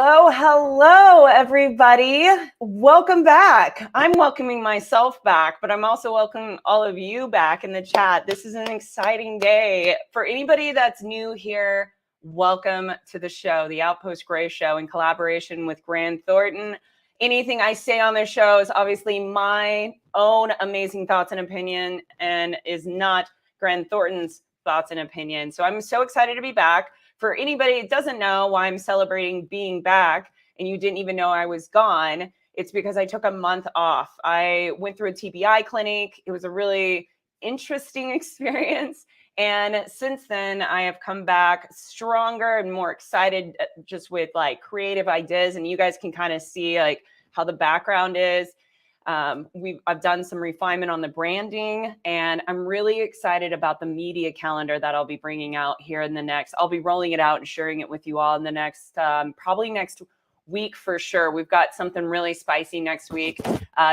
Hello, everybody. Welcome back. I'm welcoming myself back, but I'm also welcoming all of you back in the chat. This is an exciting day. For anybody that's new here, welcome to the show, the Outpost Gray show in collaboration with Grant Thornton. Anything I say on this show is obviously my own amazing thoughts and opinion and is not Grant Thornton's thoughts and opinion. So I'm so excited to be back. For anybody that doesn't know why I'm celebrating being back and you didn't even know I was gone, it's because I took a month off. I went through a TBI clinic. It was a really interesting experience. And since then, I have come back stronger and more excited just with like creative ideas. And you guys can kind of see like how the background is. I've done some refinement on the branding, and I'm really excited about the media calendar that I'll be bringing out here in the next. I'll be rolling it out and sharing it with you all in the next, probably next week for sure. We've got something really spicy next week.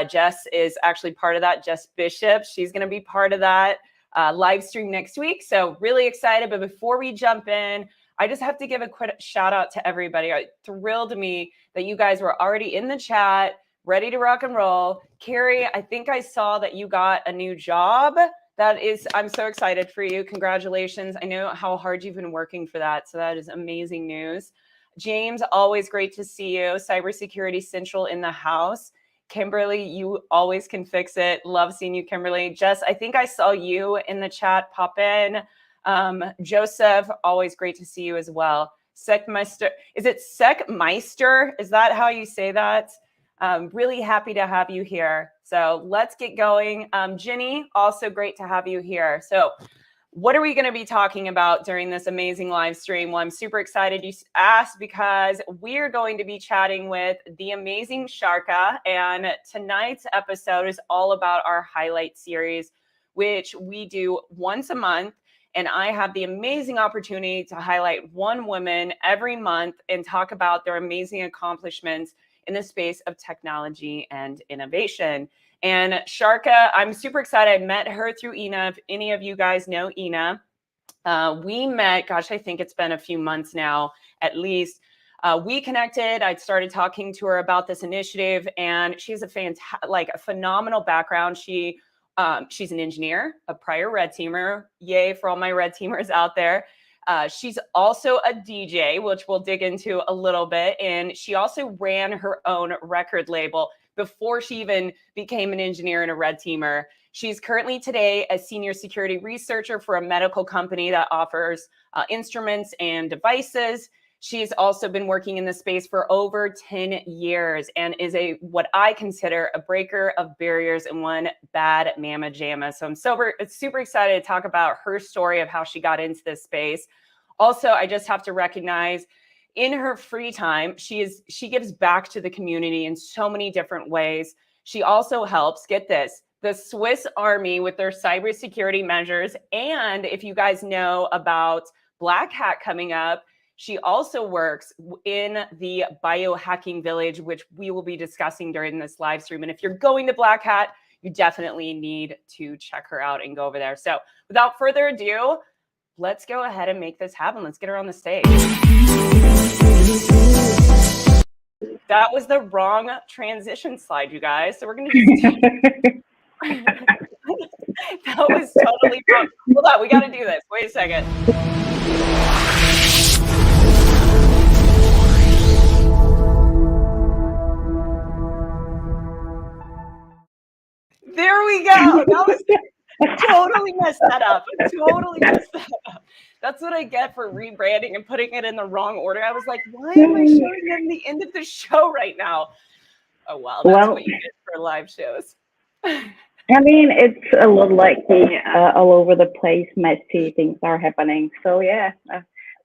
Jess is actually part of that. Jess Bishop, she's going to be part of that live stream next week. So really excited. But before we jump in, I just have to give a quick shout out to everybody. It thrilled me that you guys were already in the chat, ready to rock and roll. Carrie, I think I saw that you got a new job. I'm so excited for you. Congratulations. I know how hard you've been working for that. So that is amazing news. James, always great to see you. Cybersecurity Central in the house. Kimberly, you always can fix it. Love seeing you, Kimberly. Jess, I think I saw you in the chat pop in. Joseph, always great to see you as well. Sekmeister, is it Sekmeister? Is that how you say that? Really happy to have you here. So let's get going. Ginny, also great to have you here. So what are we going to be talking about during this amazing live stream? Well, I'm super excited you asked because we're going to be chatting with the amazing Sharka. And tonight's episode is all about our highlight series, which we do once a month. And I have the amazing opportunity to highlight one woman every month and talk about their amazing accomplishments in the space of technology and innovation. And Sharka, I'm super excited. I met her through Ina. If any of you guys know Ina, we met, gosh, I think it's been a few months now, at least. We connected. I started talking to her about this initiative, and she's a phenomenal background. She's an engineer, a prior red teamer. Yay for all my red teamers out there. She's also a DJ, which we'll dig into a little bit. And she also ran her own record label before she even became an engineer and a red teamer. She's currently today a senior security researcher for a medical company that offers instruments and devices. She's also been working in this space for over 10 years and is what I consider a breaker of barriers and one bad mamma jamma. So I'm super excited to talk about her story of how she got into this space. Also, I just have to recognize in her free time, she gives back to the community in so many different ways. She also helps, get this, the Swiss Army with their cybersecurity measures. And if you guys know about Black Hat coming up, she also works in the Biohacking Village, which we will be discussing during this live stream. And if you're going to Black Hat, you definitely need to check her out and go over there. So without further ado, let's go ahead and make this happen. Let's get her on the stage. That was the wrong transition slide, you guys. So we're going to just... That was totally wrong. Hold on, we got to do this. Wait a second. There we go. That was totally messed that up. That's what I get for rebranding and putting it in the wrong order. I was like, why am I showing them the end of the show right now? Oh, wow. That's what you get for live shows. I mean, it's a lot like the all over the place, messy things are happening. So, yeah,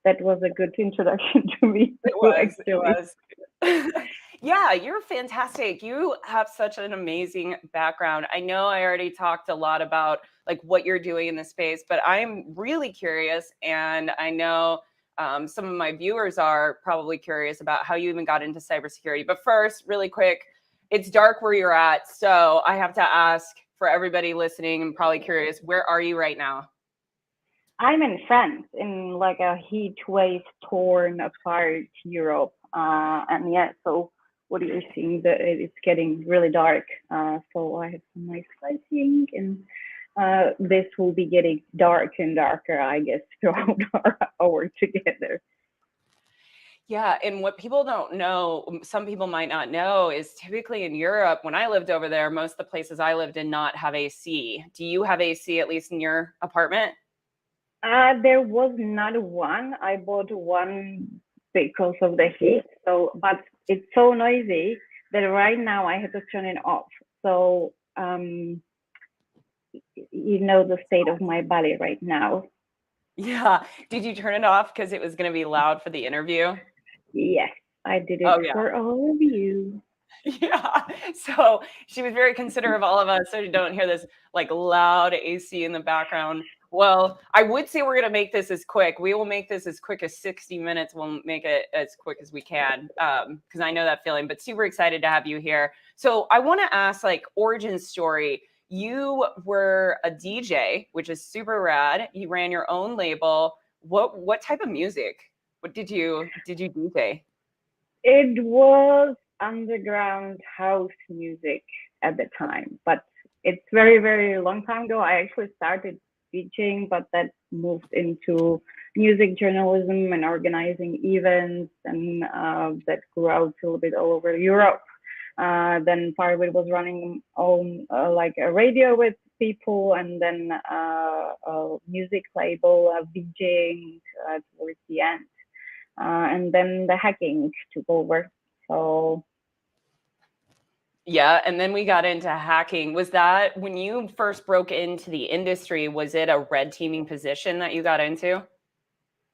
that was a good introduction to me. It was. Yeah, you're fantastic. You have such an amazing background. I know I already talked a lot about like what you're doing in the space, but I'm really curious, and I know some of my viewers are probably curious about how you even got into cybersecurity. But first, really quick, it's dark where you're at, so I have to ask for everybody listening and probably curious, where are you right now? I'm in France, in like a heat wave torn apart Europe. And yeah, so what you're seeing, it's getting really dark. So I have some nice lighting, and this will be getting dark and darker, I guess, throughout our hour together. Yeah, and what people don't know, some people might not know, is typically in Europe, when I lived over there, most of the places I lived in not have AC. Do you have AC at least in your apartment? There was not one. I bought one because of the heat. So, but it's so noisy that right now I have to turn it off. So, you know the state of my body right now. Yeah. Did you turn it off because it was going to be loud for the interview? Yes, I did it Oh, yeah. for all of you. Yeah. So she was very considerate of all of us so you don't hear this like loud AC in the background. Well, I would say we're going to make this as quick. We will make this as quick as 60 minutes. We'll make it as quick as we can because I know that feeling, but super excited to have you here. So I want to ask like origin story. You were a DJ, which is super rad. You ran your own label. What type of music? What did you DJ? It was underground house music at the time, but it's very, very long time ago. I actually started teaching, but that moved into music journalism and organizing events, and that grew out a little bit all over Europe. Then part of it was running on like a radio with people, and then a music label, VJing towards the end, and then the hacking took over. So Yeah, and then we got into hacking. Was that when you first broke into the industry, was it a red teaming position that you got into?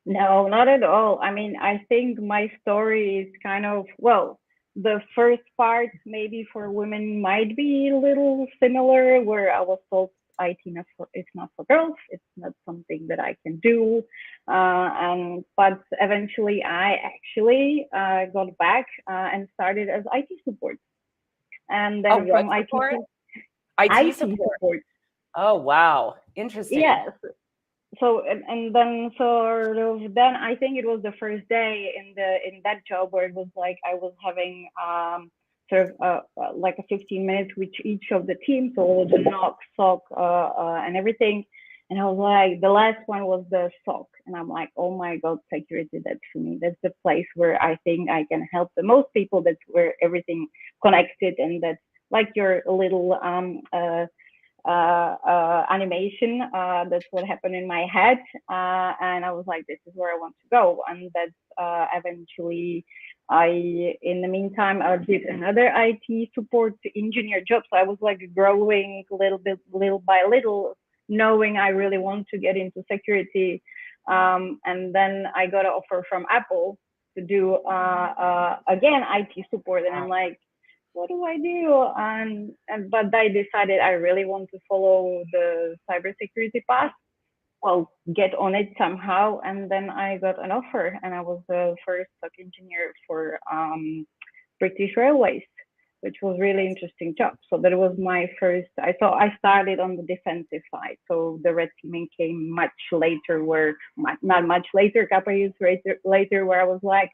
no, not at all. I mean, I think my story is kind of, well, the first part maybe for women might be a little similar, where I was told IT it's not for girls, it's not something that I can do. And but eventually I actually got back and started as IT support. And Oh, then what from support? IT IT support. support, Oh, wow. Interesting. yes. So and then sort of then I think it was the first day in that job where it was like I was having sort of like a 15 minutes with each of the teams, so all the knock, sock, and everything. And I was like, the last one was the sock, and I'm like, oh my god, security, that's for me. That's the place where I think I can help the most people. That's where everything connected, and that's like your little animation. That's what happened in my head, and I was like, "This is where I want to go." And that's eventually, in the meantime, I did another IT support engineer job. So I was like growing a little bit, little by little, knowing I really want to get into security. And then I got an offer from Apple to do again IT support, and I'm like, what do I do? But I decided I really want to follow the cybersecurity path. Well, get on it somehow, and then I got an offer, and I was the first stock engineer for British Railways, which was really interesting job. So that was my first. I thought I started on the defensive side, so the red teaming came much later, where not much later, a couple of years later, where I was like,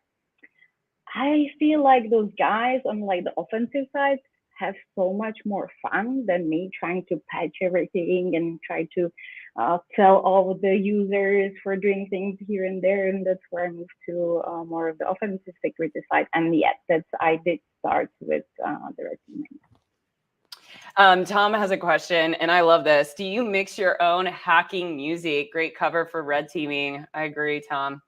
I feel like those guys on like the offensive side have so much more fun than me trying to patch everything and try to tell all of the users for doing things here and there. And that's where I moved to more of the offensive security side. And yes, I did start with the red teaming. Tom has a question, and I love this. Do you mix your own hacking music? Great cover for red teaming. I agree, Tom.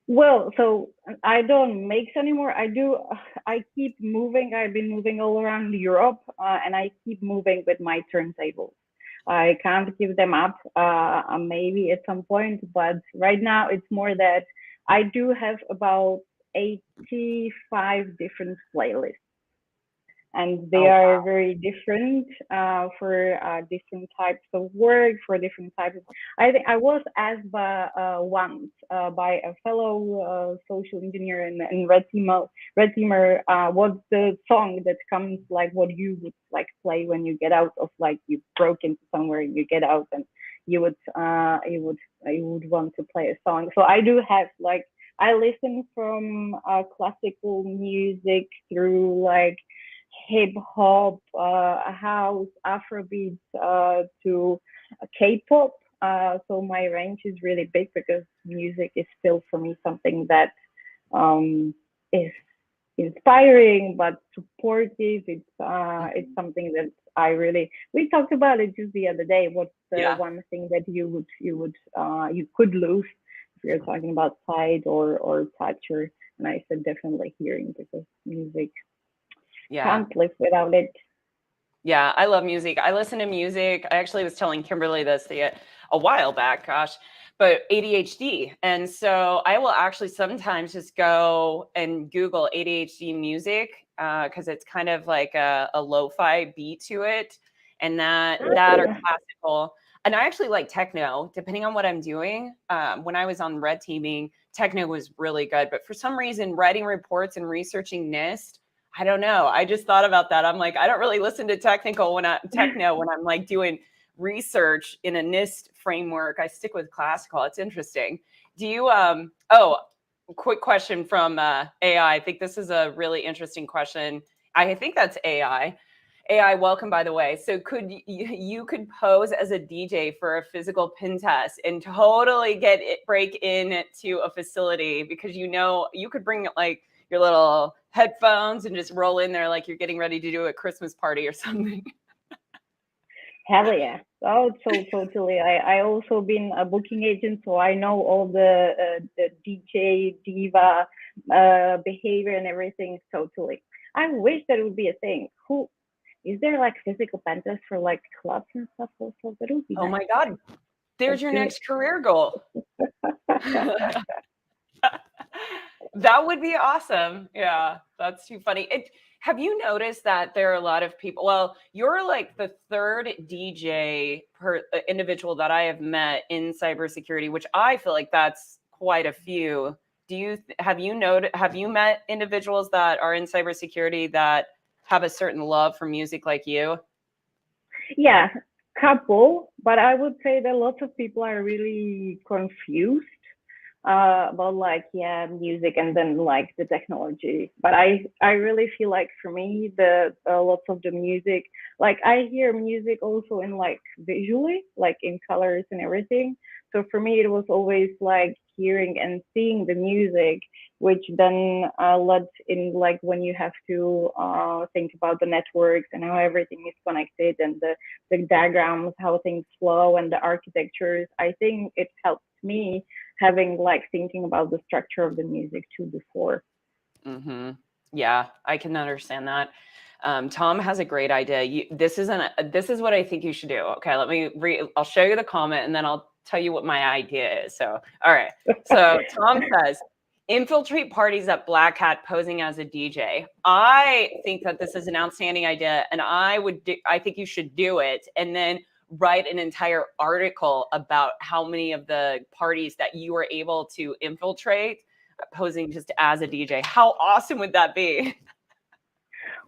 Well, so I don't mix anymore. I do. I keep moving. I've been moving all around Europe, and I keep moving with my turntables. I can't give them up. Maybe at some point, but right now it's more that I do have about 85 different playlists, and they Oh, are wow. very different for different types of work, for different types of. I think I was asked by once by a fellow social engineer and red teamer, what's the song that comes like what you would like play when you get out of, like, you broke into somewhere and you get out, and you would want to play a song. So I do have like I listen from classical music through like hip hop, house, Afrobeat, to K-pop. So my range is really big because music is still for me something that is inspiring but supportive. It's something that I really, we talked about it just the other day. What's the Yeah. one thing that you could lose if you're talking about sight or touch? Or, and I said definitely hearing, because music, Yeah. can't live without it. Yeah, I love music. I listen to music. I actually was telling Kimberly this a while back, gosh, but ADHD. And so I will actually sometimes just go and Google ADHD music because it's kind of like a lo-fi beat to it. And that or classical. And I actually like techno, depending on what I'm doing. When I was on red teaming, techno was really good. But for some reason, writing reports and researching NIST, I don't know. I just thought about that. I'm like, I don't really listen to techno when I'm like doing research in a NIST framework. I stick with classical. It's interesting. Do you quick question from AI. I think this is a really interesting question. I think that's AI. AI, welcome by the way. So could you could pose as a DJ for a physical pin test and totally break into a facility, because you could bring like your little headphones and just roll in there like you're getting ready to do a Christmas party or something. Hell yeah. Oh, so totally. I also been a booking agent, so I know all the DJ diva behavior and everything. Totally. I wish that would be a thing. Who is there, like physical pantas for like clubs and stuff? Also, that would be Oh nice. my God. There's Let's your do it. next career goal. That would be awesome. Yeah, that's too funny. Have you noticed that there are a lot of people? Well, you're like the third DJ individual that I have met in cybersecurity, which I feel like that's quite a few. Have you met individuals that are in cybersecurity that have a certain love for music like you? Yeah, couple, but I would say that lots of people are really confused about like, yeah, music and then like the technology. But I really feel like for me the lots of the music, like I hear music also in like visually, like in colors and everything. So for me it was always like hearing and seeing the music, which then led in like when you have to think about the networks and how everything is connected, and the diagrams, how things flow, and the architectures. I think it helps me having like thinking about the structure of the music too before. Mm-hmm. Yeah, I can understand that. Tom has a great idea. This is what I think you should do. Okay, let me read. I'll show you the comment and then I'll tell you what my idea is. So, all right. So Tom says, infiltrate parties at Black Hat posing as a DJ. I think that this is an outstanding idea, and I think you should do it, and then write an entire article about how many of the parties that you were able to infiltrate posing just as a DJ. How awesome would that be?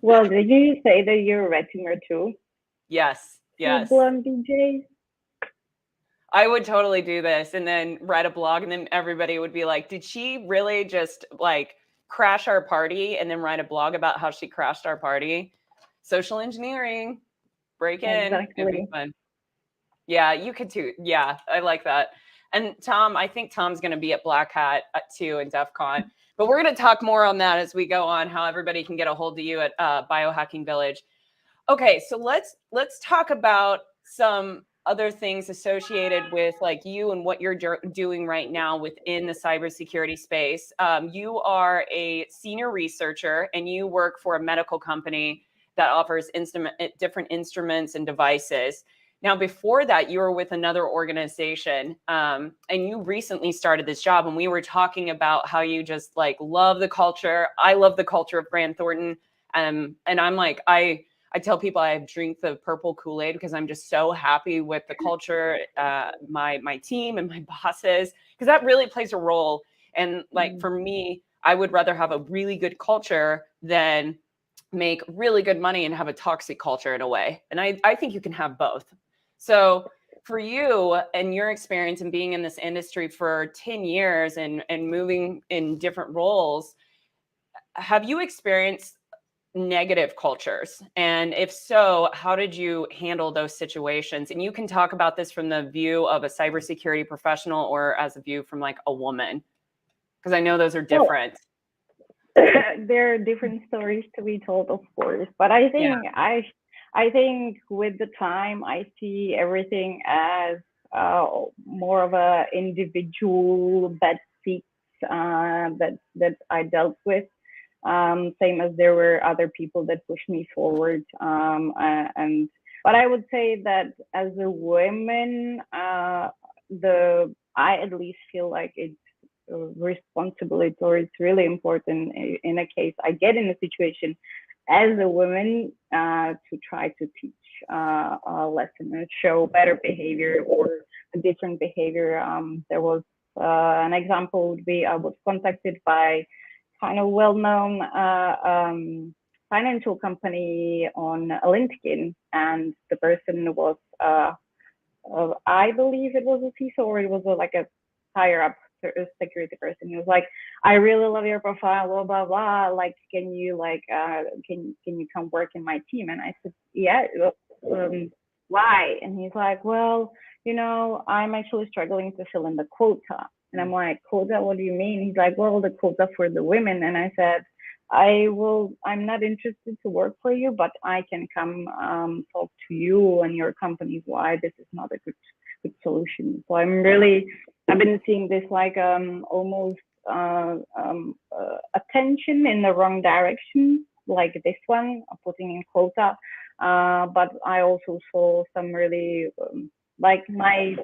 Well, did you say that you're a red teamer too? Yes, Full yes. blown DJ? I would totally do this and then write a blog, and then everybody would be like, did she really just like crash our party and then write a blog about how she crashed our party? Social engineering, break in. It'd be Exactly. fun. Yeah, you could too. Yeah, I like that. And Tom, I think Tom's going to be at Black Hat too in DEF CON. But we're going to talk more on that as we go on, how everybody can get a hold of you at Biohacking Village. Okay, so let's talk about some other things associated with like you and what you're doing right now within the cybersecurity space. You are a senior researcher and you work for a medical company that offers different instruments and devices. Now, before that, you were with another organization, and you recently started this job. And we were talking about how you just like love the culture. I love the culture of Grant Thornton, and I'm like I tell people I drink the purple Kool-Aid because I'm just so happy with the culture, my team and my bosses, because that really plays a role. And like for me, I would rather have a really good culture than make really good money and have a toxic culture in a way. And I think you can have both. So for you and your experience in being in this industry for 10 years and moving in different roles, have you experienced negative cultures? And if so, how did you handle those situations? And you can talk about this from the view of a cybersecurity professional or as a view from like a woman, because I know those are Well, different. there are different stories to be told, of course, but I think I think with the time I see everything as more of a individual that seeks that I dealt with. Same as there were other people that pushed me forward. And but I would say that as a woman, I at least feel like it's a responsibility, or it's really important in a case I get in a situation as a woman to try to teach a lesson and show better behavior or a different behavior. There was an example would be I was contacted by kind of well-known financial company on LinkedIn, and the person was I believe it was a CISO, or it was like a higher up security person. He was like, I really love your profile, blah blah blah. Like, can you can you come work in my team? And I said, yeah. Why? And he's like, well, I'm actually struggling to fill in the quota. And I'm like, quota? What do you mean? He's like, well, the quota for the women. And I said, I'm not interested to work for you, but I can come talk to you and your companies why this is not a good solution. So I've been seeing this like almost attention in the wrong direction, like this one, putting in quota. But I also saw some really like my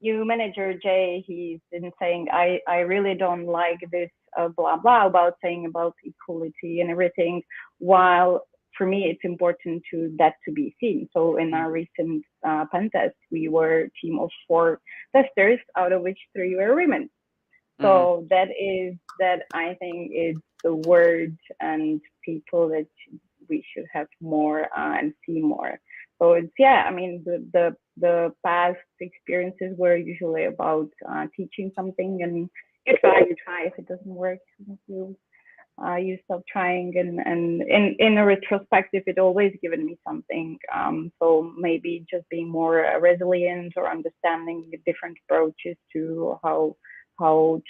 new manager Jay, he's been saying I really don't like this blah blah about saying about equality and everything, while for me it's important that to be seen. So in our recent pen test, we were a team of 4 testers, out of which 3 were women. So that I think is the word and people that we should have more and see more. So it's I mean the past experiences were usually about teaching something, and you try. If it doesn't work, you stop trying. And in a retrospective, it always given me something. So maybe just being more resilient or understanding different approaches to how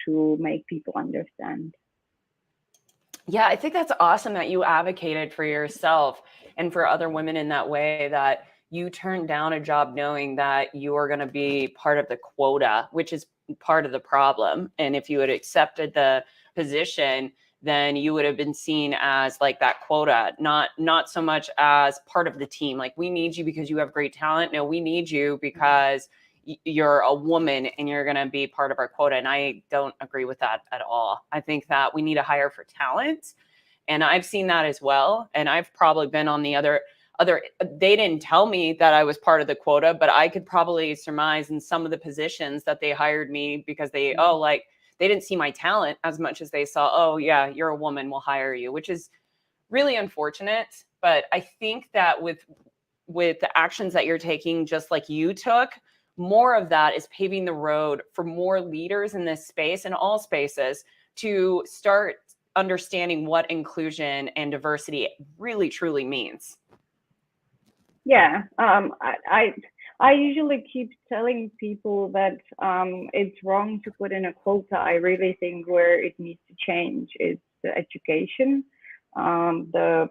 to make people understand. Yeah, I think that's awesome that you advocated for yourself and for other women in that way, that you turned down a job knowing that you are going to be part of the quota, which is part of the problem. And if you had accepted the position, then you would have been seen as like that quota, not so much as part of the team. Like, we need you because you have great talent. No, we need you because you're a woman and you're going to be part of our quota. And I don't agree with that at all. I think that we need to hire for talent. And I've seen that as well. And I've probably been on the other, they didn't tell me that I was part of the quota, but I could probably surmise in some of the positions that they hired me because they didn't see my talent as much as they saw, oh yeah, you're a woman, we'll hire you, which is really unfortunate. But I think that with the actions that you're taking, just like you took, more of that is paving the road for more leaders in this space and all spaces to start understanding what inclusion and diversity really truly means. Yeah, I usually keep telling people that it's wrong to put in a quota. I really think where it needs to change is the education. I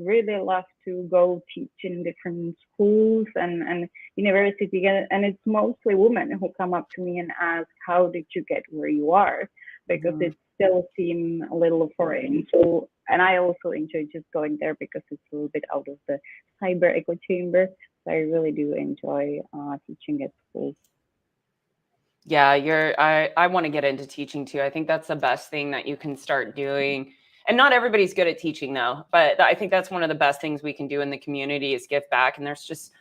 really love to go teach in different schools and university, and it's mostly women who come up to me and ask, how did you get where you are? Because it still seems a little foreign. So, and I also enjoy just going there because it's a little bit out of the cyber echo chamber. So I really do enjoy teaching at school. Yeah, I want to get into teaching too. I think that's the best thing that you can start doing. And not everybody's good at teaching though, but I think that's one of the best things we can do in the community is give back. And there's just,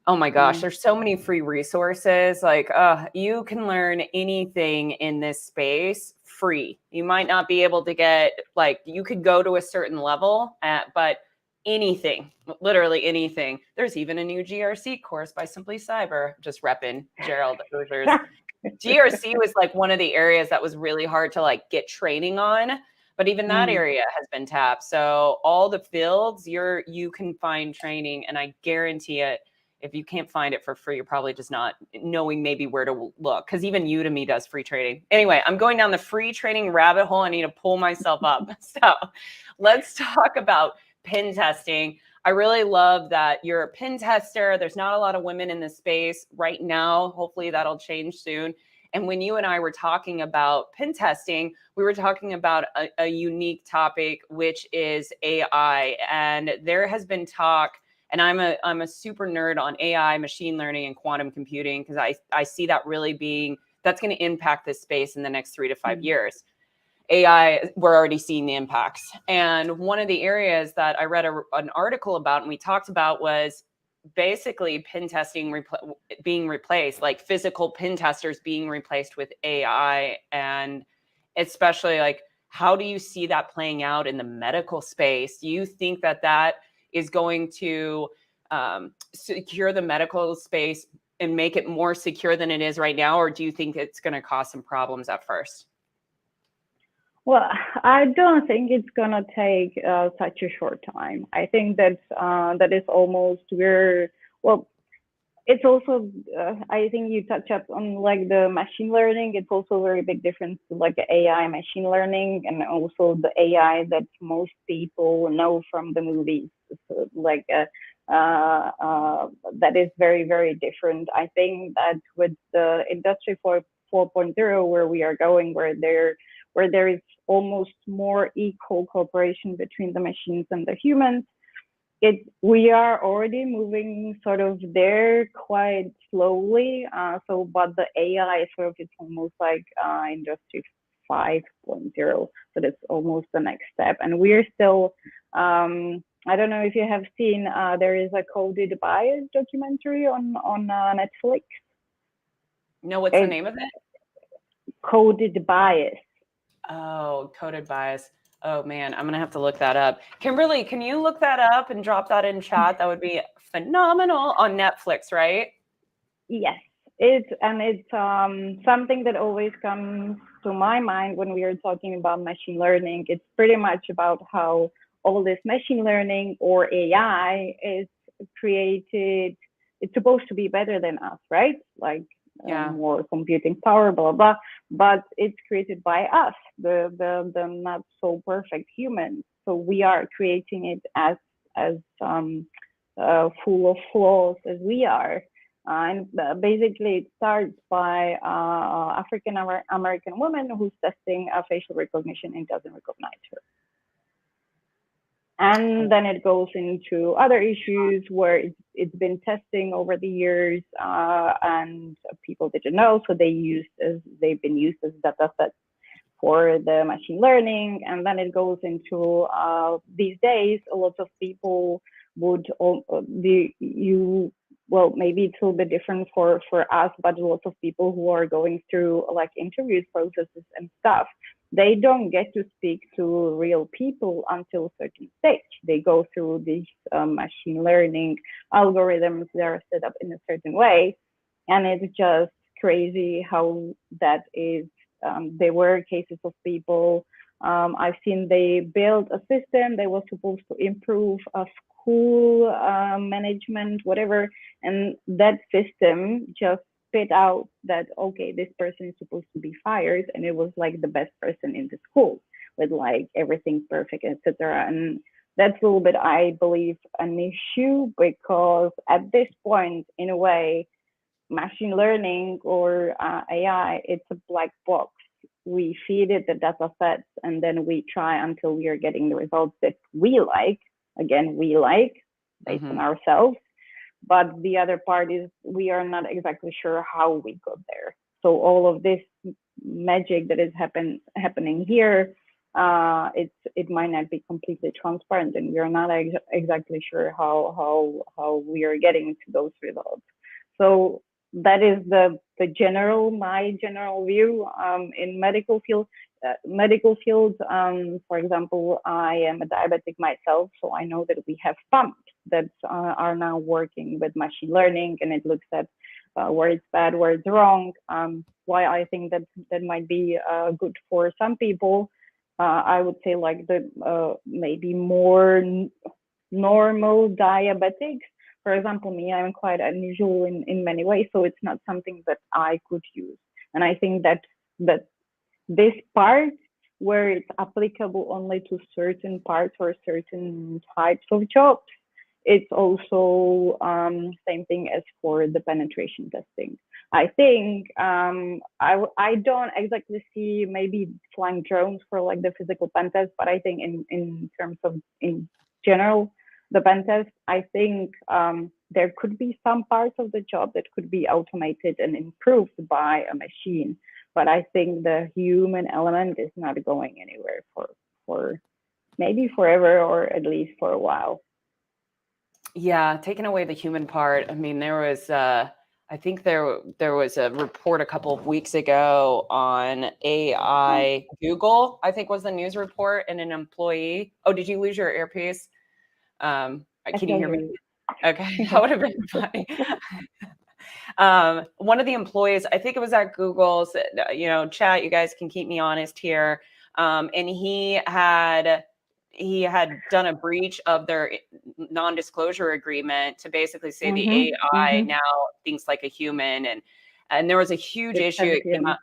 oh my gosh, there's so many free resources. Like, you can learn anything in this space free. You might not be able to get, like, you could go to a certain level, but anything, literally anything. There's even a new GRC course by Simply Cyber, just repping Gerald Oshers. GRC was like one of the areas that was really hard to like get training on, but even that area has been tapped. So all the fields you can find training, and I guarantee it, if you can't find it for free, you're probably just not knowing maybe where to look, because even Udemy does free training. Anyway, I'm going down the free training rabbit hole. I need to pull myself up. So let's talk about pen testing. I really love that you're a pen tester. There's not a lot of women in this space right now. Hopefully that'll change soon. And when you and I were talking about pen testing, we were talking about a unique topic, which is AI. And there has been talk, and I'm a super nerd on AI, machine learning, and quantum computing, because I see that really being, that's going to impact this space in the next 3 to 5 years. AI, we're already seeing the impacts. And one of the areas that I read an article about and we talked about was basically pen testing being replaced, like physical pen testers being replaced with AI. And especially like, how do you see that playing out in the medical space? Do you think that that is going to secure the medical space and make it more secure than it is right now? Or do you think it's going to cause some problems at first? Well, I don't think it's gonna take such a short time. I think that that is almost where, well, it's also, I think you touch up on like the machine learning. It's also a very big difference to like the AI machine learning and also the AI that most people know from the movies. So like that is very, very different. I think that with the industry 4.0, where we are going, where there is almost more equal cooperation between the machines and the humans, we are already moving sort of there quite slowly. But the AI sort of, it's almost like industry 5.0. So that's almost the next step. And we're still, I don't know if you have seen, there is a Coded Bias documentary on Netflix. No, what's the name of it? Coded Bias. Oh, Coded Bias. Oh man, I'm gonna have to look that up. Kimberly, can you look that up and drop that in chat? That would be phenomenal. On Netflix, right? Yes, it's something that always comes to my mind when we are talking about machine learning. It's pretty much about how all this machine learning or AI is created. It's supposed to be better than us, right? Like more computing power, blah, blah, blah. But it's created by us, the not so perfect humans. So we are creating it as full of flaws as we are. And basically it starts by African American woman who's testing facial recognition and doesn't recognize her. And then it goes into other issues where it's been testing over the years, and people didn't know, so they've been used as data sets for the machine learning. And then it goes into these days, a lot of people would well, maybe it's a little bit different for us, but a lot of people who are going through like interviews processes and stuff, they don't get to speak to real people until a certain stage. They go through these machine learning algorithms that are set up in a certain way. And it's just crazy how that is. There were cases of people, I've seen they built a system that was supposed to improve a school management, whatever. And that system just spit out that, okay, this person is supposed to be fired. And it was like the best person in the school with like everything perfect, etc. And that's a little bit, I believe, an issue, because at this point, in a way, machine learning or AI, it's a black box. We feed it the data sets and then we try until we are getting the results that we like. Again, we like based on ourselves. But the other part is we are not exactly sure how we got there. So all of this magic that is happening here, it might not be completely transparent, and we are not exactly sure how we are getting to those results. So that is my general view in medical field. medical field. For example, I am a diabetic myself, so I know that we have pumps that are now working with machine learning, and it looks at where it's bad, where it's wrong. Why I think that might be good for some people. I would say like the maybe more normal diabetics. For example, me, I'm quite unusual in many ways, so it's not something that I could use. And I think that this part where it's applicable only to certain parts or certain types of jobs, it's also same thing as for the penetration testing. I think I don't exactly see maybe flying drones for like the physical pen test, but I think in terms of in general the pen test, I think there could be some parts of the job that could be automated and improved by a machine. But I think the human element is not going anywhere for maybe forever or at least for a while. Yeah, taking away the human part. I mean, there was I think there was a report a couple of weeks ago on AI. Google, I think, was the news report, and an employee. Oh, did you lose your earpiece? Can you hear me? Okay, that would have been funny. One of the employees, I think it was at Google, said, chat, you guys can keep me honest here. And he had done a breach of their non-disclosure agreement to basically say the AI now thinks like a human, and there was a huge issue. It came out.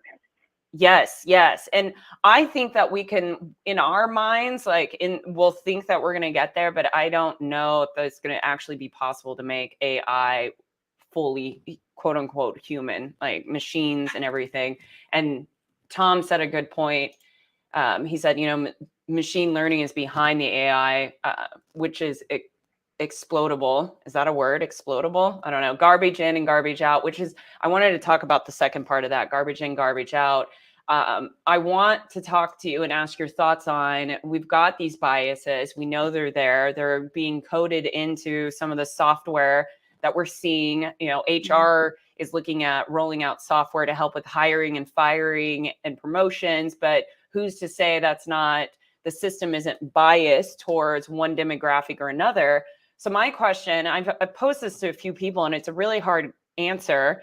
Yes, yes. And I think that we can, in our minds, we'll think that we're going to get there, but I don't know if it's going to actually be possible to make AI fully, quote unquote, human, like machines and everything. And Tom said a good point. He said, machine learning is behind the AI, which is explodable. Is that a word? Explodable? I don't know. Garbage in and garbage out, which is, I wanted to talk about the second part of that, garbage in, garbage out. I want to talk to you and ask your thoughts on, we've got these biases. We know they're there. They're being coded into some of the software that we're seeing. HR is looking at rolling out software to help with hiring and firing and promotions, but who's to say the system isn't biased towards one demographic or another? So my question, I've posed this to a few people, and it's a really hard answer,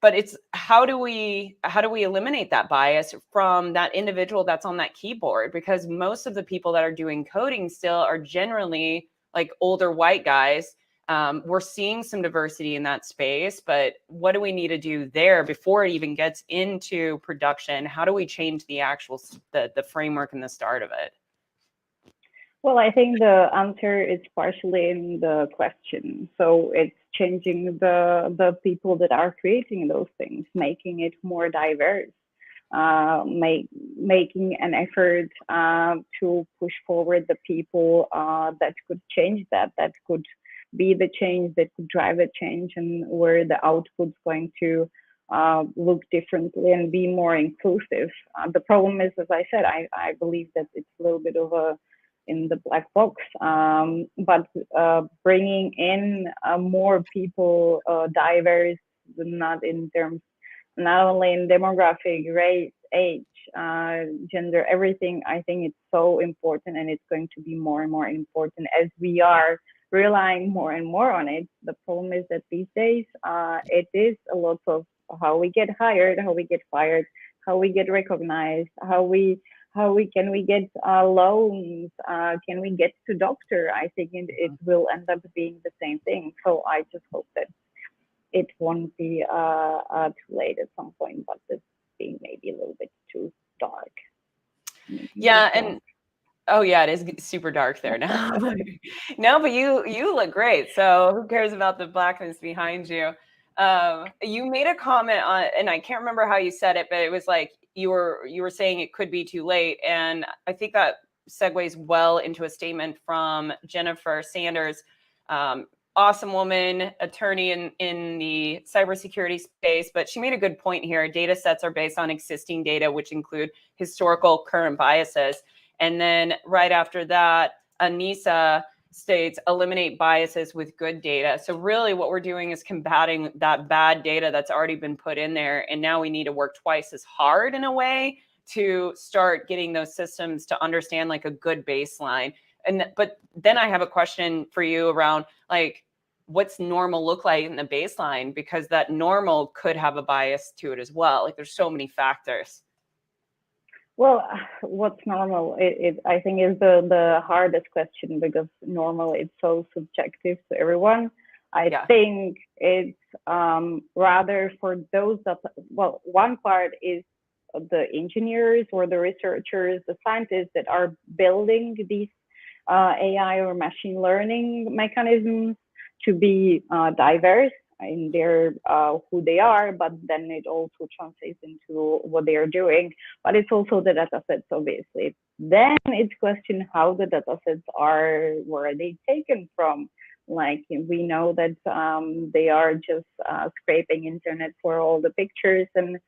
but it's how do we eliminate that bias from that individual that's on that keyboard? Because most of the people that are doing coding still are generally like older white guys. We're seeing some diversity in that space, but what do we need to do there before it even gets into production? How do we change the actual the framework and the start of it? Well, I think the answer is partially in the question. So it's changing the people that are creating those things, making it more diverse, making an effort to push forward the people that could change that could be the change, that could drive a change, and where the output's going to look differently and be more inclusive. The problem is, as I said, I believe that it's a little bit of a in the black box, but bringing in more people, diverse, not only in demographic, race, age, gender, everything. I think it's so important, and it's going to be more and more important as we are relying more and more on it. The problem is that these days it is a lot of how we get hired, how we get fired, how we get recognized, how we get loans, can we get to doctor? I think it will end up being the same thing. So I just hope that it won't be too late at some point, but this being maybe a little bit too dark. Yeah, and oh yeah, it is super dark there now. No, but you look great. So who cares about the blackness behind you? You made a comment on, and I can't remember how you said it, but it was like you were saying it could be too late, and I think that segues well into a statement from Jennifer Sanders, awesome woman, attorney in the cybersecurity space, but she made a good point here. Data sets are based on existing data, which include historical current biases. And then right after that, Anissa states, eliminate biases with good data. So really what we're doing is combating that bad data that's already been put in there. And now we need to work twice as hard in a way to start getting those systems to understand like a good baseline. But then I have a question for you around like, what's normal look like in the baseline, because that normal could have a bias to it as well. Like there's so many factors. Well, what's normal? I think is the hardest question, because normal is so subjective to everyone. I think it's rather for those that, well, one part is the engineers or the researchers, the scientists that are building these AI or machine learning mechanisms to be diverse in their who they are, but then it also translates into what they are doing. But it's also the data sets, obviously. Then it's question how the data sets are, where are they taken from? Like we know that they are just scraping internet for all the pictures, and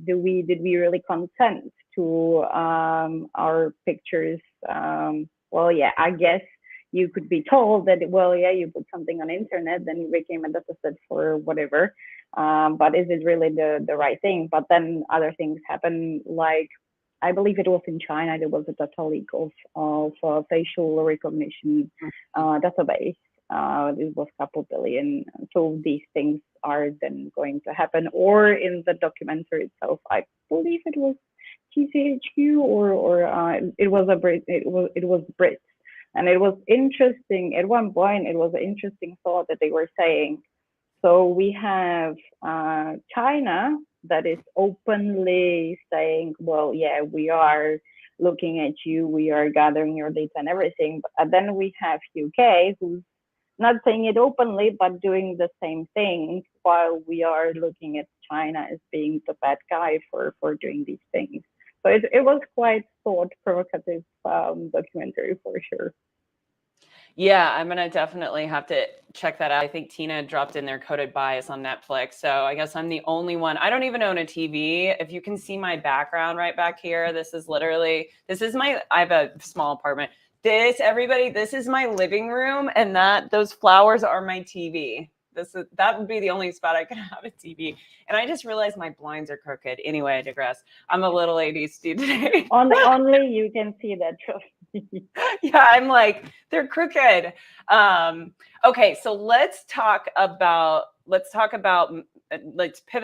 did we really consent to our pictures? Well, yeah, I guess you could be told that, well, yeah, you put something on internet, then it became a data set for whatever. But is it really the right thing? But then other things happen, like I believe it was in China, there was a data leak of facial recognition database. It was a couple billion. So these things are then going to happen. Or in the documentary itself, I believe it was TCHQ or it was a Brit. It was Brits. And it was interesting. At one point, it was an interesting thought that they were saying. So we have China that is openly saying, well, yeah, we are looking at you, we are gathering your data and everything. But then we have UK, who's not saying it openly, but doing the same thing, while we are looking at China as being the bad guy for doing these things. So it was quite thought-provocative documentary for sure. Yeah, I'm going to definitely have to check that out. I think Tina dropped in their Coded Bias on Netflix. So I guess I'm the only one. I don't even own a TV. If you can see my background right back here, this is I have a small apartment. Everybody, this is my living room, and those flowers are my TV. That would be the only spot I could have a TV. And I just realized my blinds are crooked. Anyway, I digress. I'm a little ADHD today. Only you can see that. Yeah, I'm like, they're crooked. Okay, so let's pivot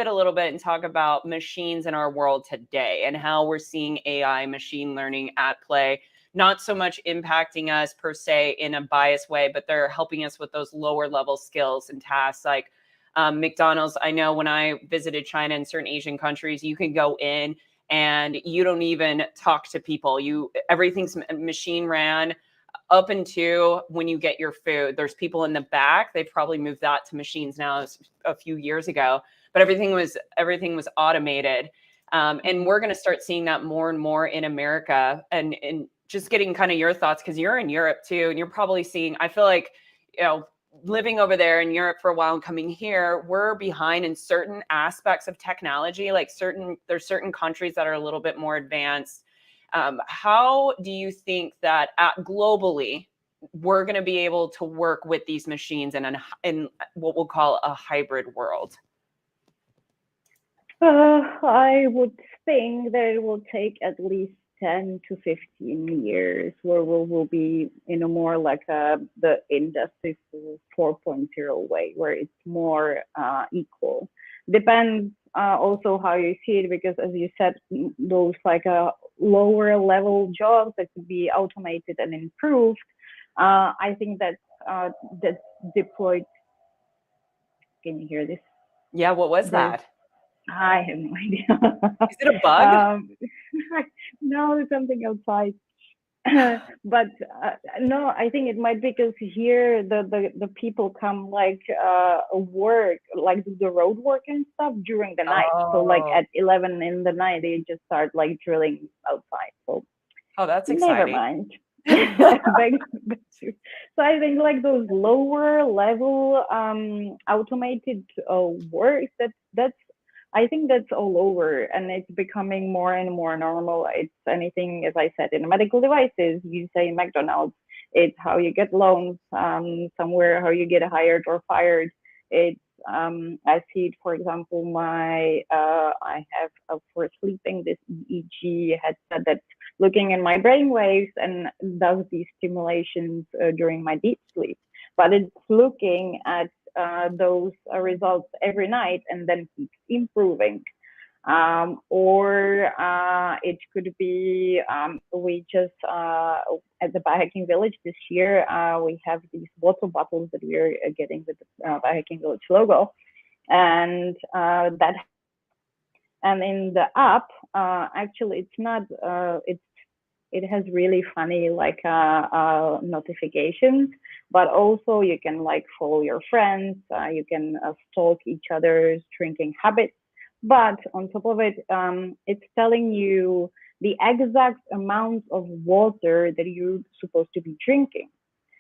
a little bit and talk about machines in our world today and how we're seeing AI, machine learning at play. Not so much impacting us per se in a biased way, but they're helping us with those lower level skills and tasks like McDonald's. I know when I visited China and certain Asian countries, you can go in and you don't even talk to people. Everything's machine ran up into when you get your food. There's people in the back. They probably moved that to machines now a few years ago, but everything was automated. And we're going to start seeing that more and more in America, and just getting kind of your thoughts, because you're in Europe too, and you're probably seeing, I feel like, living over there in Europe for a while and coming here, we're behind in certain aspects of technology. Like there's certain countries that are a little bit more advanced. How do you think that globally we're going to be able to work with these machines in what we'll call a hybrid world? I would think that it will take at least 10 to 15 years where we'll be in a more like the industry 4.0 way, where it's more equal. Depends also how you see it, because as you said, those like lower level jobs that could be automated and improved, I think that's deployed. Can you hear this? Yeah, what was that? I have no idea. Is it a bug? No, it's something outside. But no, I think it might be because here the people come like work, like do the road work and stuff during the night. So like at 11 in the night, they just start like drilling outside. So that's exciting. Never mind. So I think like those lower level automated work, that's I think that's all over, and it's becoming more and more normal. It's anything, as I said, in medical devices. You say McDonald's, it's how you get loans somewhere, how you get hired or fired. It's I see it, for example, I have for sleeping this EEG headset that's looking in my brain waves and does these stimulations during my deep sleep. But it's looking at those results every night and then keeps improving. Or it could be we just at the Biohacking Village this year we have these water bottles that we are getting with the Biohacking Village logo, and that and in the app actually it's not it has really funny like notifications, but also you can like follow your friends, you can stalk each other's drinking habits. But on top of it, it's telling you the exact amount of water that you're supposed to be drinking.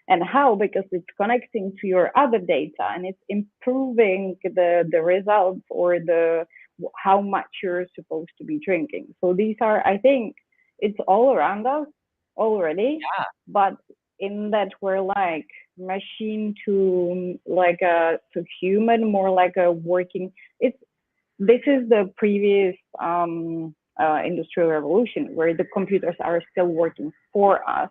And how? Because it's connecting to your other data and it's improving the results or the how much you're supposed to be drinking. So these are, I think, it's all around us already, Yeah. but in that we're like machine to like a to human, more like a working. This is the previous industrial revolution where the computers are still working for us,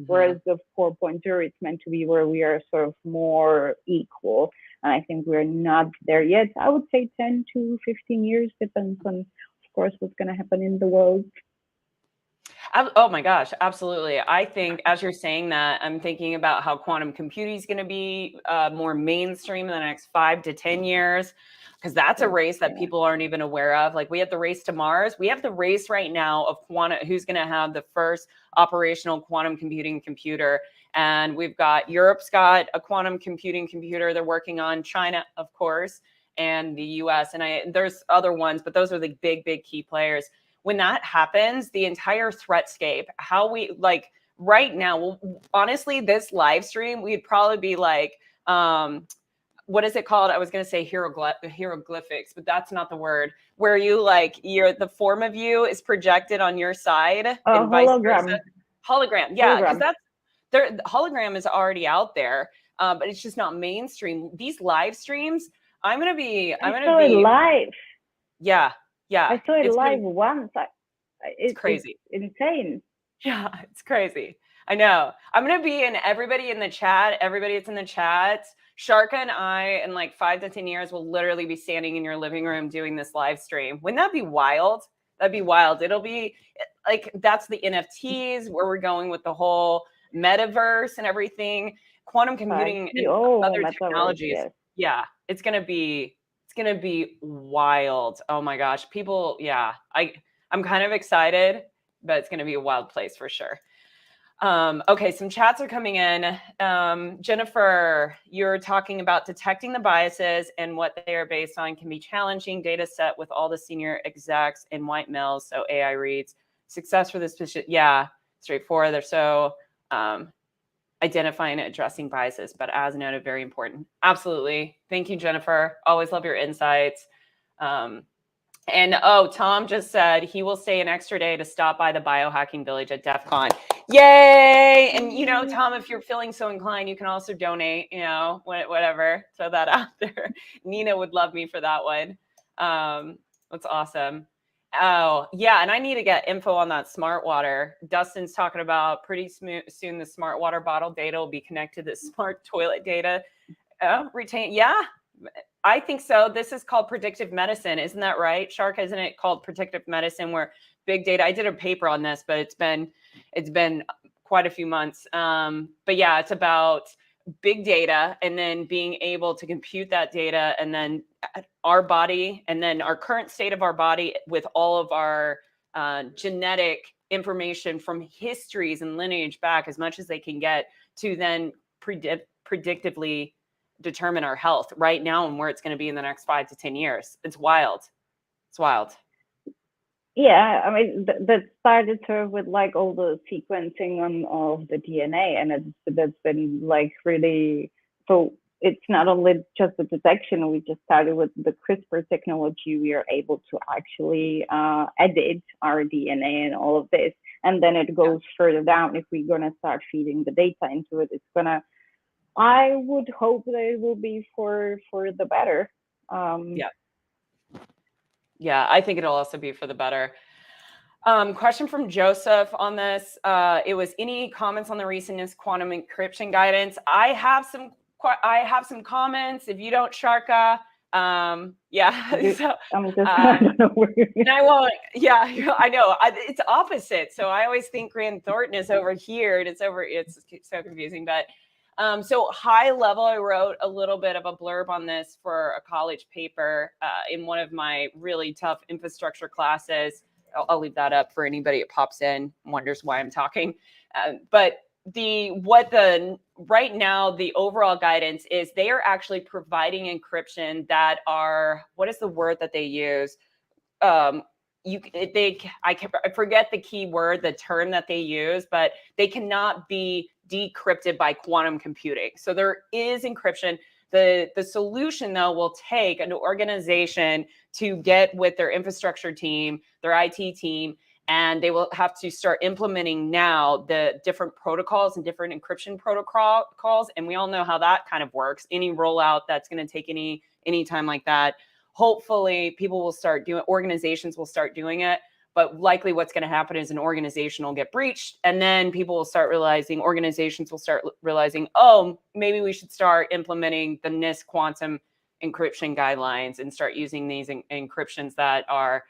whereas the 4.0 it's meant to be where we are sort of more equal. And I think we're not there yet. I would say 10 to 15 years, depends on, of course, what's going to happen in the world. Oh my gosh, absolutely. I think as you're saying that, I'm thinking about how quantum computing is going to be more mainstream in the next 5 to 10 years, because that's a race that people aren't even aware of. Like we have the race to Mars. We have the race right now of who's going to have the first operational quantum computing computer. And we've got Europe's got a quantum computing computer they're working on, China, of course, and the US. And there's other ones, but those are the big key players. When that happens, the entire threatscape, how we like right now, well, honestly, this live stream, we'd probably be like, what is it called? I was going to say hieroglyphics, but that's not the word. Where you like the form of you is projected on your side. And Hologram. Hologram. Yeah, because the hologram is already out there, but it's just not mainstream. These live streams, I'm going to be live. Yeah. I saw it live once. It's crazy. It's insane. Yeah, it's crazy. I know. I'm going to be in everybody in the chat. Everybody that's in the chat. Sharka and I, in like 5 to 10 years, will literally be standing in your living room doing this live stream. Wouldn't that be wild? That'd be wild. It'll be like, that's the NFTs where we're going with the whole metaverse and everything. Quantum computing and other technologies. Yes. Yeah, it's going to be wild. Oh my gosh. People, yeah. I'm kind of excited, but it's going to be a wild place for sure. Okay, some chats are coming in. Jennifer, you're talking about detecting the biases and what they are based on can be challenging data set with all the senior execs in white males. So AI reads success for this position. Yeah, straightforward. They're so identifying and addressing biases, but as noted, very important. Absolutely. Thank you, Jennifer. Always love your insights. And Tom just said he will stay an extra day to stop by the Biohacking Village at DEF CON. Yay! And, Tom, if you're feeling so inclined, you can also donate, whatever. Throw that out there. Nina would love me for that one. That's awesome. Oh, yeah. And I need to get info on that smart water. Dustin's talking about pretty soon the smart water bottle data will be connected to smart toilet data. Retain. Yeah. I think so. This is called predictive medicine. Isn't that right, Sharka? Isn't it called predictive medicine where big data? I did a paper on this, but it's been quite a few months. But yeah, it's about big data and then being able to compute that data and then our body and then our current state of our body with all of our genetic information from histories and lineage back as much as they can get to then predictively determine our health right now and where it's going to be in the next 5 to 10 years. It's wild. It's wild. Yeah, I mean, that started sort of with like all the sequencing of the DNA, and that's been like really, so it's not only just the detection. We just started with the CRISPR technology. We are able to actually edit our DNA and all of this, and then it goes further down. If we're gonna start feeding the data into it, it's gonna, I would hope that it will be for the better. Yeah, I think it'll also be for the better. Question from Joseph on this. It was, any comments on the recent quantum encryption guidance? I have some comments. If you don't, Sharka. Yeah. So, I'm just I don't know where and I won't. Yeah, I know. It's opposite. So I always think Grant Thornton is over here, and it's so confusing. But so high level, I wrote a little bit of a blurb on this for a college paper in one of my really tough infrastructure classes. I'll leave that up for anybody that pops in and wonders why I'm talking. But right now the overall guidance is, they are actually providing encryption that are, what is the word that they use? I forget the key word, the term that they use, but they cannot be decrypted by quantum computing. So there is encryption. The solution, though, will take an organization to get with their infrastructure team, their IT team, and they will have to start implementing now the different protocols and different encryption protocols. And we all know how that kind of works. Any rollout that's going to take any time like that, hopefully people will start doing, organizations will start doing it. But likely what's going to happen is an organization will get breached, and then organizations will start realizing, oh, maybe we should start implementing the NIST quantum encryption guidelines and start using these encryptions that are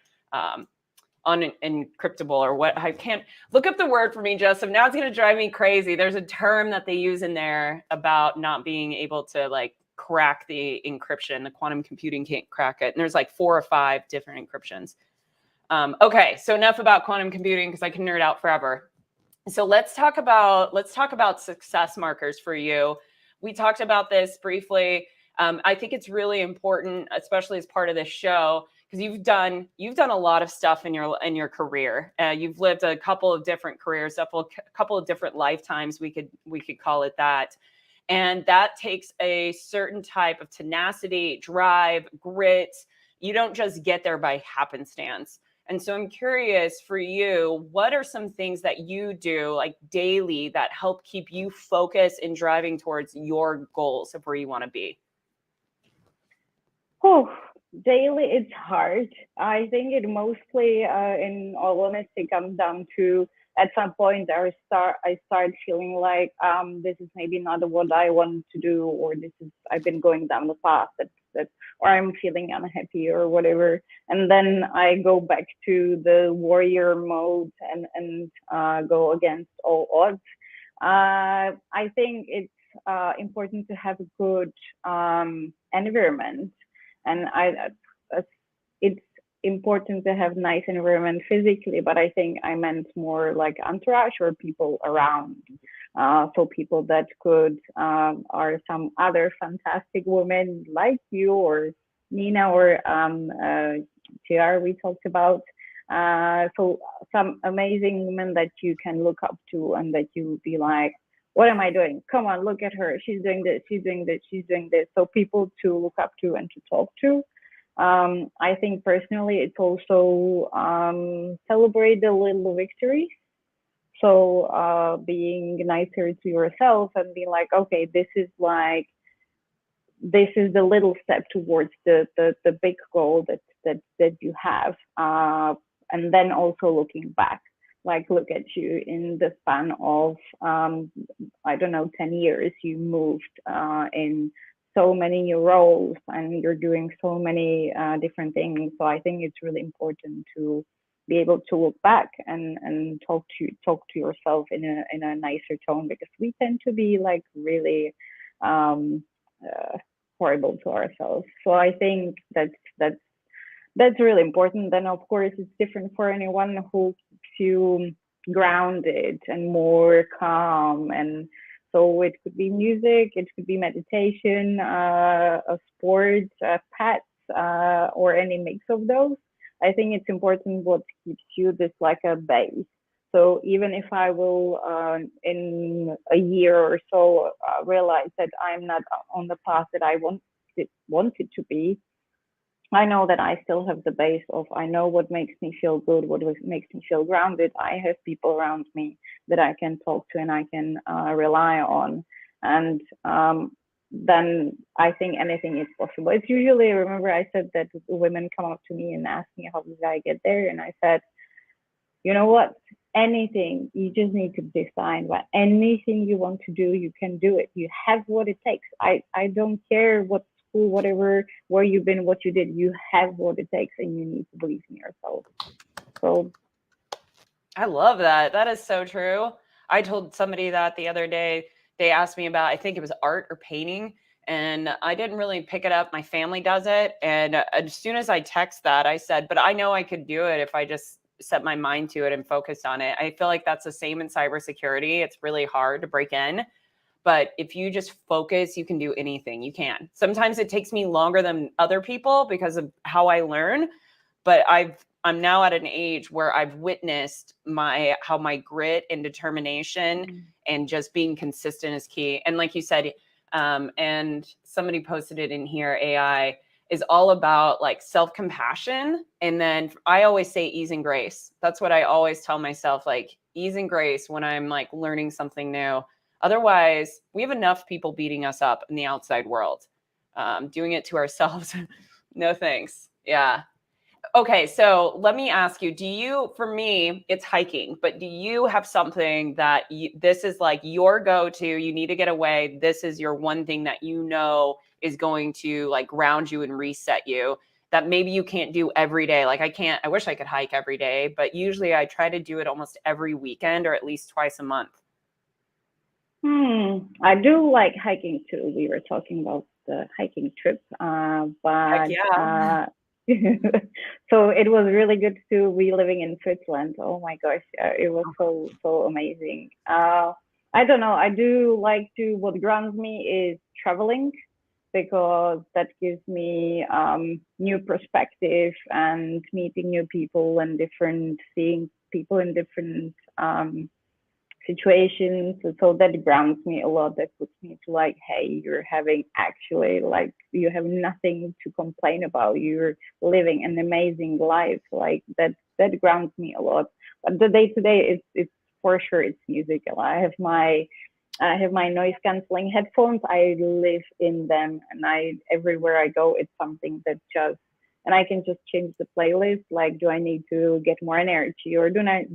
unencryptable, or what. I can't look up the word for me, Joseph. Now it's going to drive me crazy. There's a term that they use in there about not being able to crack the encryption. The quantum computing can't crack it. And there's 4 or 5 different encryptions. Okay, so enough about quantum computing, because I can nerd out forever. So let's talk about success markers for you. We talked about this briefly. I think it's really important, especially as part of this show, because you've done a lot of stuff in your career. You've lived a couple of different careers, a couple of different lifetimes. We could call it that. And that takes a certain type of tenacity, drive, grit. You don't just get there by happenstance. And so I'm curious for you, what are some things that you do daily that help keep you focused and driving towards your goals of where you want to be? Oh, daily it's hard. I think it mostly, in all honesty, comes down to, at some point I start feeling like this is maybe not what I want to do, or I've been going down the path that or I'm feeling unhappy or whatever, and then I go back to the warrior mode and go against all odds. I think it's important to have a good environment, and it's important to have nice environment physically, but I think I meant more like entourage or people around. So people that are some other fantastic women like you or Nina or TR we talked about. So some amazing women that you can look up to and that you be like, what am I doing? Come on, look at her. She's doing this, she's doing this, she's doing this. So people to look up to and to talk to. I think personally, it's also celebrate the little victories. So being nicer to yourself and being like, okay, this is the little step towards the big goal that you have. And then also looking back, look at you in the span of, I don't know, 10 years, you moved in so many new roles and you're doing so many different things. So I think it's really important to be able to look back and talk to yourself in a nicer tone, because we tend to be really horrible to ourselves. So I think that's really important. Then of course it's different for anyone who keeps you grounded and more calm, and so it could be music, it could be meditation, a sport, pets, or any mix of those. I think it's important what keeps you this like a base. So even if I will, in a year or so, realize that I'm not on the path that I wanted to be, I know that I still have the base of, I know what makes me feel good, what makes me feel grounded. I have people around me that I can talk to and I can rely on. And then I think anything is possible. It's usually, remember I said that women come up to me and ask me how did I get there, and I said, you know what? Anything, you just need to decide. But anything you want to do, you can do it. You have what it takes. I don't care what school, whatever, where you've been, what you did. You have what it takes, and you need to believe in yourself. So I love that. That is so true. I told somebody that the other day. They asked me about, I think it was art or painting, and I didn't really pick it up. My family does it. And as soon as I text that, I said, but I know I could do it if I just set my mind to it and focused on it. I feel like that's the same in cybersecurity. It's really hard to break in. But if you just focus, you can do anything. You can. Sometimes it takes me longer than other people because of how I learn, but I'm now at an age where I've witnessed how my grit and determination and just being consistent is key. And like you said, and somebody posted it in here, AI is all about like self-compassion. And then I always say ease and grace. That's what I always tell myself, like ease and grace when I'm like learning something new. Otherwise, we have enough people beating us up in the outside world. Doing it to ourselves, no thanks. Yeah. Okay, so let me ask you, for me, it's hiking, but do you have something that this is like your go-to, you need to get away, this is your one thing that you know is going to like ground you and reset you that maybe you can't do every day? Like I wish I could hike every day, but usually I try to do it almost every weekend or at least twice a month. I do like hiking too. We were talking about the hiking trip, Heck yeah. So it was really good to be living in Switzerland. Oh my gosh, it was so amazing. I don't know. I do like to. What grounds me is traveling because that gives me new perspective and meeting new people and seeing people in different situations. So that grounds me a lot. That puts me to like, hey, you're having actually like you have nothing to complain about. You're living an amazing life. Like that grounds me a lot. But the day to day, it's for sure it's music. I have my noise canceling headphones. I live in them, and everywhere I go, it's something that just, and I can just change the playlist. Like, do I need to get more energy, or do I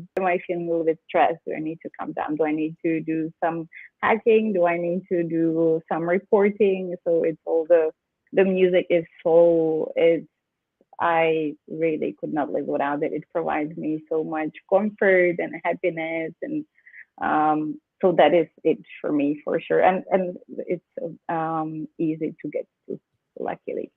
feel a little bit stressed? Do I need to calm down? Do I need to do some hacking? Do I need to do some reporting? So it's all the music is I really could not live without it. It provides me so much comfort and happiness, and so that is it for me for sure. And it's easy to get to, luckily.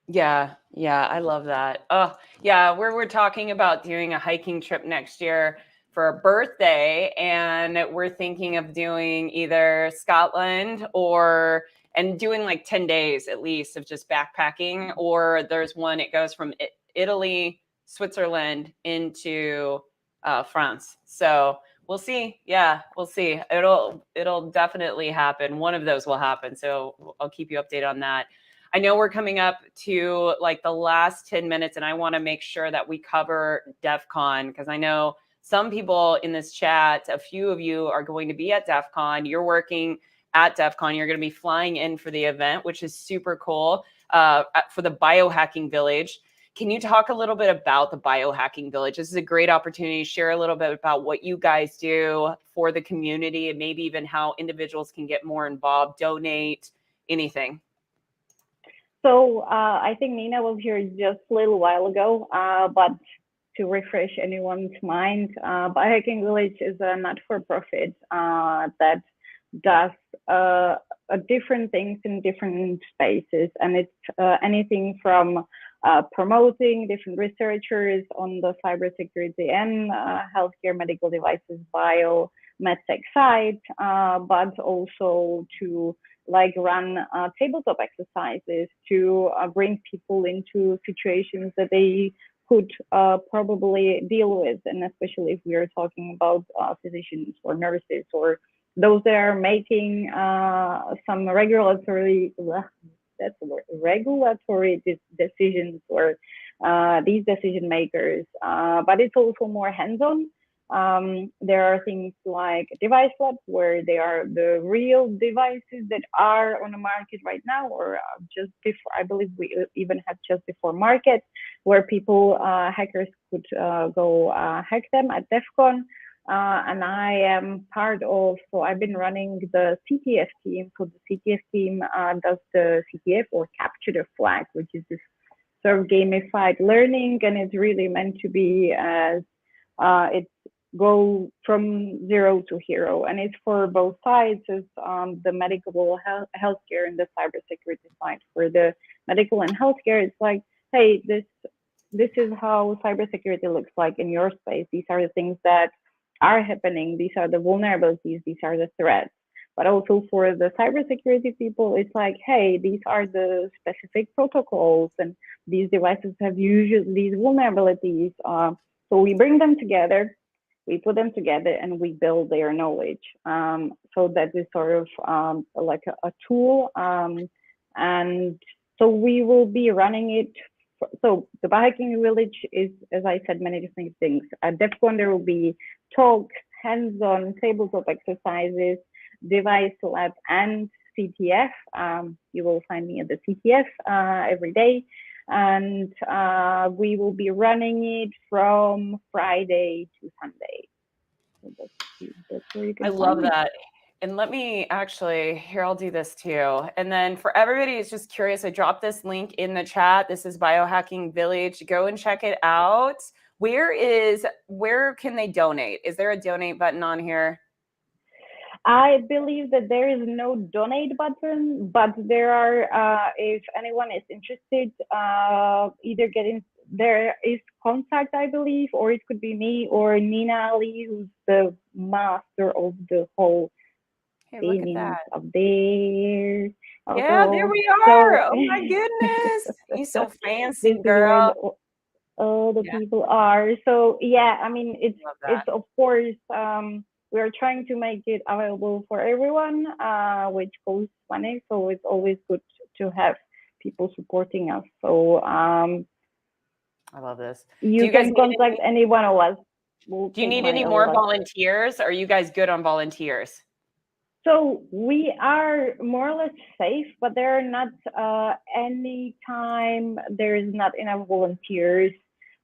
Yeah, I love that. Oh, yeah, we're talking about doing a hiking trip next year for a birthday, and we're thinking of doing either Scotland and doing like 10 days at least of just backpacking, or there's one, it goes from Italy, Switzerland into France. So we'll see. Yeah, we'll see. It'll definitely happen. One of those will happen. So I'll keep you updated on that. I know we're coming up to like the last 10 minutes, and I want to make sure that we cover DEF CON because I know some people in this chat, a few of you are going to be at DEF CON. You're working at DEF CON. You're going to be flying in for the event, which is super cool, for the Biohacking Village. Can you talk a little bit about the Biohacking Village? This is a great opportunity to share a little bit about what you guys do for the community and maybe even how individuals can get more involved, donate, anything. So I think Nina was here just a little while ago, but to refresh anyone's mind, Biohacking Village is a not-for-profit that does different things in different spaces, and it's anything from promoting different researchers on the cybersecurity and healthcare medical devices, medtech side, but also to like run tabletop exercises to bring people into situations that they could probably deal with, and especially if we are talking about physicians or nurses or those that are making some regulatory decisions or these decision makers, but it's also more hands-on. There are things like device labs, where they are the real devices that are on the market right now, or just before. I believe we even had just before market, where people, hackers could go hack them at DEF CON. And I am part of, so I've been running the CTF team. So the CTF team does the CTF, or capture the flag, which is this sort of gamified learning, and it's really meant to be as it's go from zero to hero, and it's for both sides. It's the medical healthcare and the cybersecurity side. For the medical and healthcare, it's like, hey, this is how cybersecurity looks like in your space. These are the things that are happening. These are the vulnerabilities. These are the threats. But also for the cybersecurity people, it's like, hey, these are the specific protocols, and these devices have usually these vulnerabilities. So we bring them together, we put them together, and we build their knowledge. So that is sort of like a tool. And so we will be running it. So the Biohacking Village is, as I said, many different things. At DEF CON, there will be talks, hands-on tabletop exercises, device lab, and CTF. You will find me at the CTF every day. And we will be running it from Friday to Sunday. So that's where you can I love that. And let me actually, here, I'll do this too. And then for everybody who's just curious, I dropped this link in the chat. This is Biohacking Village. Go and check it out. Where can they donate? Is there a donate button on here? I believe that there is no donate button, but there are, if anyone is interested, either there is contact, I believe, or it could be me or Nina Ali, who's the master of the whole thing up there. Yeah, there we are. Oh my goodness. You're so fancy, girl. All the people are. So yeah, I mean, it's of course, we are trying to make it available for everyone, which costs money. So it's always good to have people supporting us. So I love this. You can contact any one of us. Do you need any more volunteers? Are you guys good on volunteers? So we are more or less safe, but there are not any time there is not enough volunteers.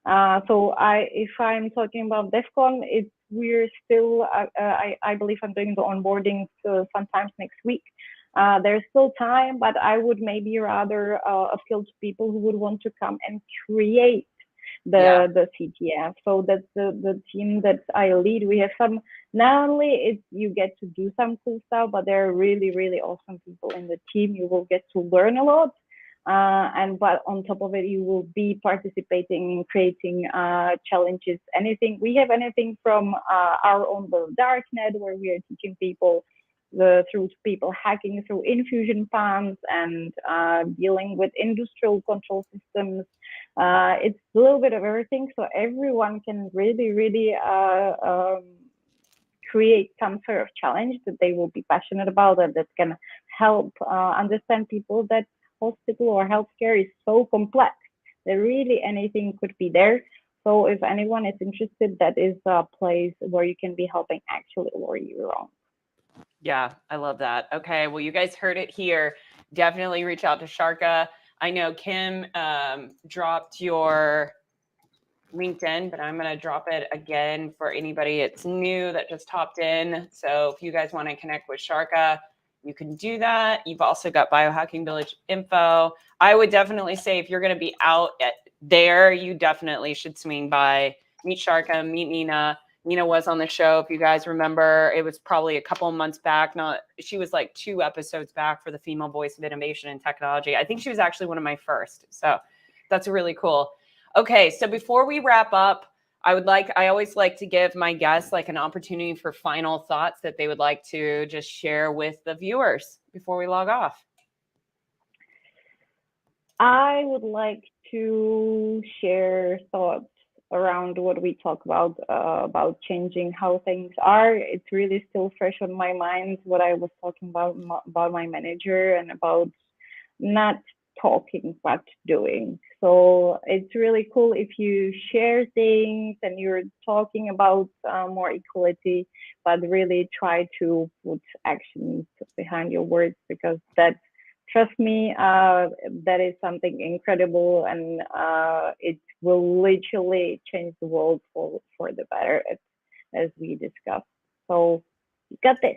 So if I'm talking about DEF CON, we're still, I believe I'm doing the onboarding sometimes next week. There's still time, but I would maybe rather appeal to people who would want to come and create the CTF. So that's the team that I lead. We have some, not only you get to do some cool stuff, but there are really, really awesome people in the team. You will get to learn a lot. But on top of it, you will be participating in creating challenges. We have anything from our own little darknet, where we are teaching people through people hacking through infusion pumps and dealing with industrial control systems. It's a little bit of everything, so everyone can really, really create some sort of challenge that they will be passionate about, and that can help understand people that hospital or healthcare is so complex that really anything could be there. So if anyone is interested, that is a place where you can be helping actually lower your own. Yeah, I love that. Okay, well, you guys heard it here. Definitely reach out to Sharka. I know Kim dropped your LinkedIn, but I'm going to drop it again for anybody that's new that just hopped in. So if you guys want to connect with Sharka, you can do that. You've also got Biohacking Village info. I would definitely say if you're going to be out there, you definitely should swing by, meet Sharka, meet Nina. Nina was on the show, if you guys remember. It was probably a couple of months back. She was like 2 episodes back for the Female Voice of Innovation and Technology. I think she was actually one of my first. So that's really cool. Okay, so before we wrap up, I always like to give my guests like an opportunity for final thoughts that they would like to just share with the viewers before we log off. I would like to share thoughts around what we talk about changing how things are. It's really still fresh on my mind, what I was talking about my manager, and about not talking but doing. So it's really cool if you share things and you're talking about more equality, but really try to put actions behind your words, because that, trust me, that is something incredible, and it will literally change the world for the better, as we discussed. So you got this.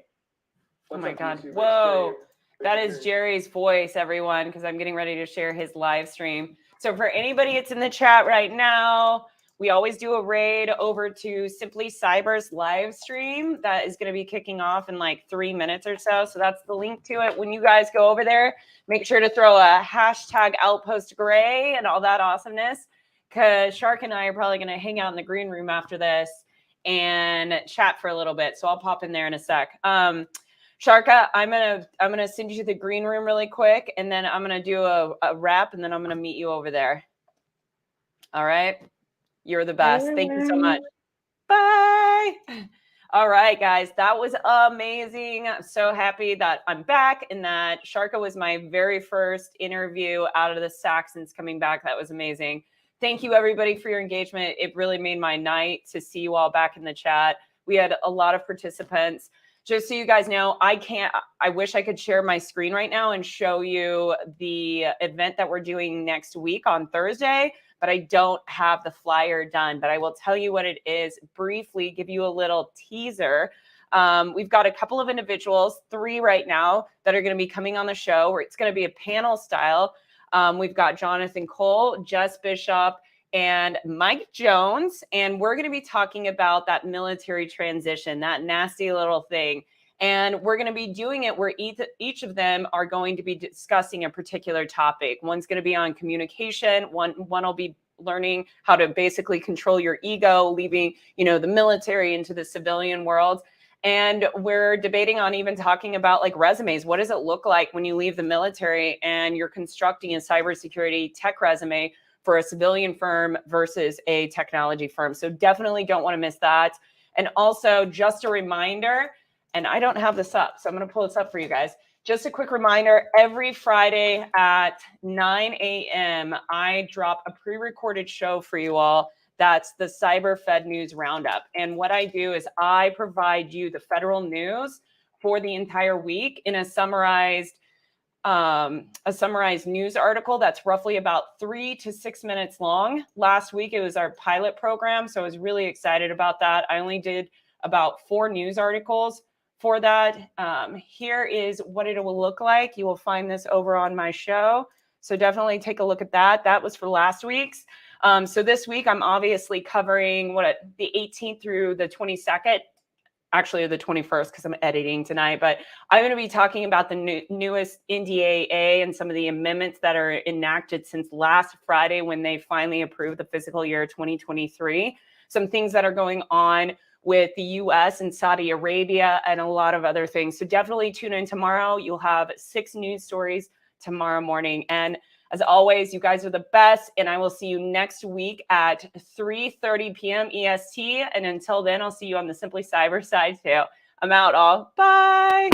Oh my God. Whoa. That is Jerry's voice, everyone, because I'm getting ready to share his live stream. So for anybody that's in the chat right now, we always do a raid over to Simply Cyber's live stream that is going to be kicking off in like 3 minutes or so. So that's the link to it. When you guys go over there, make sure to throw a hashtag Outpost Gray and all that awesomeness, because Shark and I are probably going to hang out in the green room after this and chat for a little bit. So I'll pop in there in a sec. Sharka, I'm gonna send you to the green room really quick, and then I'm gonna do a wrap, and then I'm gonna meet you over there. All right, you're the best. Thank you so much. Bye. All right, guys, that was amazing. I'm so happy that I'm back, and that Sharka was my very first interview out of the sack since coming back. That was amazing. Thank you, everybody, for your engagement. It really made my night to see you all back in the chat. We had a lot of participants. Just so you guys know, I wish I could share my screen right now and show you the event that we're doing next week on Thursday, but I don't have the flyer done. But I will tell you what it is briefly, give you a little teaser. We've got a couple of individuals, 3 right now, that are going to be coming on the show, where it's going to be a panel style. We've got Jonathan Cole, Jess Bishop, and Mike Jones, and we're going to be talking about that military transition, that nasty little thing. And we're going to be doing it where each of them are going to be discussing a particular topic. One's going to be on communication. One will be learning how to basically control your ego, leaving, the military into the civilian world. And we're debating on even talking about like resumes. What does it look like when you leave the military and you're constructing a cybersecurity tech resume for a civilian firm versus a technology firm? So definitely don't want to miss that. And also just a reminder, and I don't have this up, so I'm going to pull this up for you guys. Just a quick reminder, every Friday at 9 a.m., I drop a pre-recorded show for you all. That's the Cyber Fed News Roundup. And what I do is I provide you the federal news for the entire week in a summarized news article that's roughly about 3 to 6 minutes long. Last week, it was our pilot program, so I was really excited about that. I only did about 4 news articles for that. Here is what it will look like. You will find this over on my show, so definitely take a look at that. That was for last week's. So this week, I'm obviously covering the 18th through the 22nd. Actually the 21st, because I'm editing tonight, but I'm going to be talking about the newest NDAA and some of the amendments that are enacted since last Friday when they finally approved the fiscal year 2023. Some things that are going on with the US and Saudi Arabia and a lot of other things. So definitely tune in tomorrow. You'll have 6 news stories tomorrow morning. And as always, you guys are the best, and I will see you next week at 3:30 p.m. EST. And until then, I'll see you on the Simply Cyber side too. I'm out all. Bye.